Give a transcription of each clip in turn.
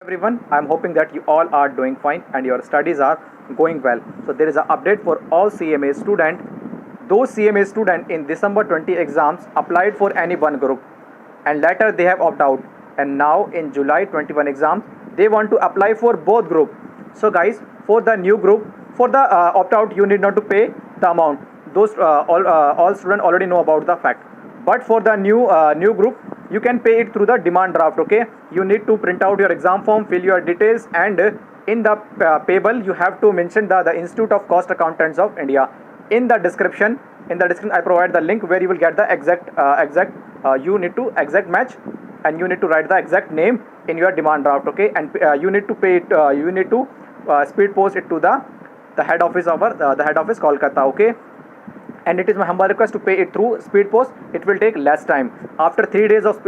Everyone, I'm hoping that you all are doing fine and your studies are going well. So there is an update for all CMA student. Those CMA student in December 20 exams applied for any one group and later they have opted out, and now in July 21 exams they want to apply for both group. So guys, for the new group, for the opt out, you need not to pay the amount. Those all students already know about the fact. But for the new group, you can pay it through the demand draft. Okay, you need to print out your exam form, fill your details, and in the payable you have to mention the Institute of Cost Accountants of India. In the description, I provide the link where you will get the exact you need to exact match, and you need to write the exact name in your demand draft. Okay, and you need to pay it, you need to speed post it to the head office of the head office Kolkata. Okay, and it is my humble request to pay it through speed post. It will take less time. After 3 days of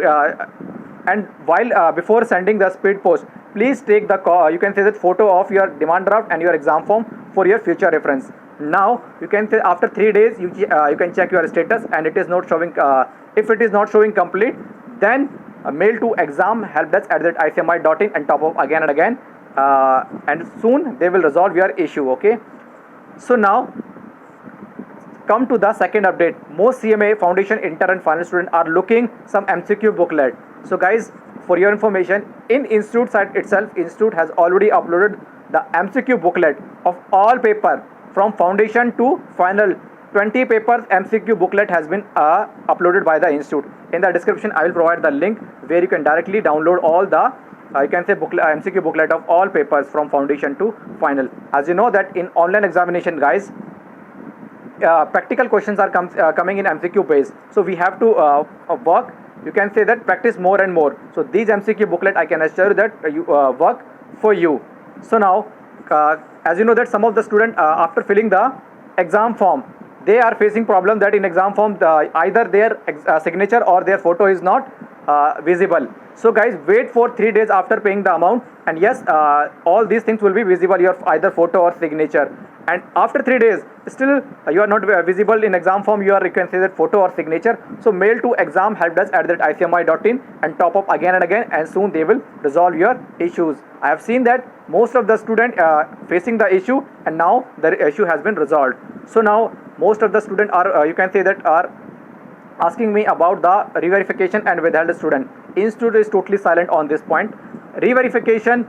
and while before sending the speed post, please take the you can say that photo of your demand draft and your exam form for your future reference. Now you can say after 3 days you can check your status, and it is not showing, if it is not showing complete, then mail to examhelpdesk@icmi.in and top up again and again, and soon they will resolve your issue. Okay, so now come to the second update. Most CMA foundation intern and final student are looking some MCQ booklet. So guys, for your information, in institute site itself, institute has already uploaded the MCQ booklet of all paper from foundation to final. 20 papers MCQ booklet has been uploaded by the institute. In the description I will provide the link where you can directly download all the you can say MCQ booklet of all papers from foundation to final. As you know that in online examination, guys, practical questions are coming in MCQ base, so we have to work, you can say that, practice more and more. So these MCQ booklet, I can assure you that you work for you. So now as you know that some of the student after filling the exam form, they are facing problem that in exam form either their signature or their photo is not visible. So guys, wait for 3 days after paying the amount, and yes, all these things will be visible, your either photo or signature. And after 3 days still you are not visible in exam form, you can say that photo or signature, so mail to examhelpdesk@icmi.in and top up again and again, and soon they will resolve your issues. I have seen that most of the student facing the issue, and now the issue has been resolved. So now most of the student are you can say that are asking me about the re-verification and withheld student. Institute is totally silent on this point. Re-verification,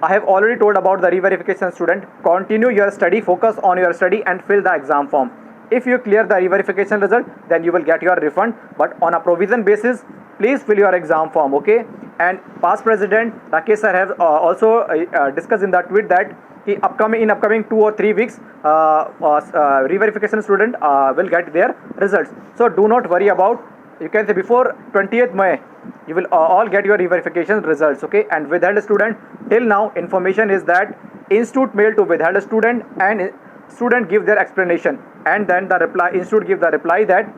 I have already told about the re-verification student. Continue your study, focus on your study and fill the exam form. If you clear the re-verification result, then you will get your refund, but on a provision basis, please fill your exam form. Okay, and past president Rakesh sir has also discussed in that tweet that in upcoming 2 or 3 weeks re-verification student will get their results. So do not worry about, you can say before 20th May you will all get your re-verification results. Okay, and withheld student, till now information is that institute mail to withheld student and student give their explanation, and then the reply, institute give the reply that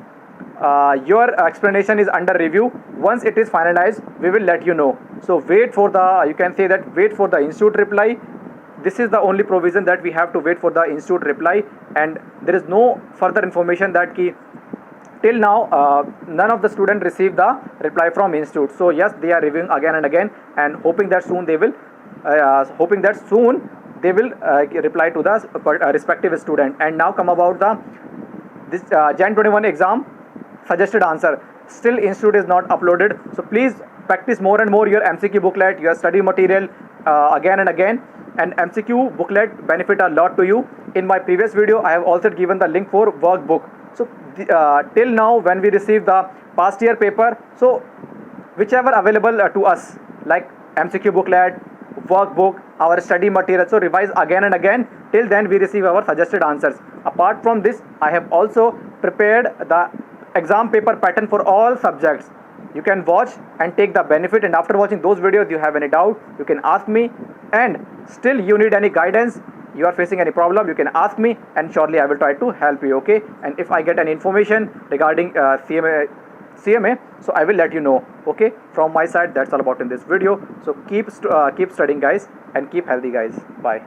your explanation is under review. Once it is finalized, we will let you know. So wait for the, you can say that, wait for the institute reply. This is the only provision that we have to wait for the institute reply, and there is no further information that till now none of the students received the reply from institute. So yes, they are reviewing again and again, and hoping that soon they will reply to the respective student. And now come about this Jan 21 exam suggested answer. Still institute is not uploaded, so please practice more and more your MCQ booklet, your study material again and again. And MCQ booklet benefit a lot to you. In my previous video I have also given the link for workbook. So till now when we receive the past year paper, so whichever available to us, like MCQ booklet, workbook, our study material, so revise again and again. Till then we receive our suggested answers. Apart from this, I have also prepared the exam paper pattern for all subjects. You can watch and take the benefit, and after watching those videos you have any doubt, you can ask me, and still you need any guidance, you are facing any problem, you can ask me, and surely I will try to help you. Okay, and if I get any information regarding CMA, so I will let you know. Okay, from my side that's all about in this video. So keep studying guys, and keep healthy guys. Bye.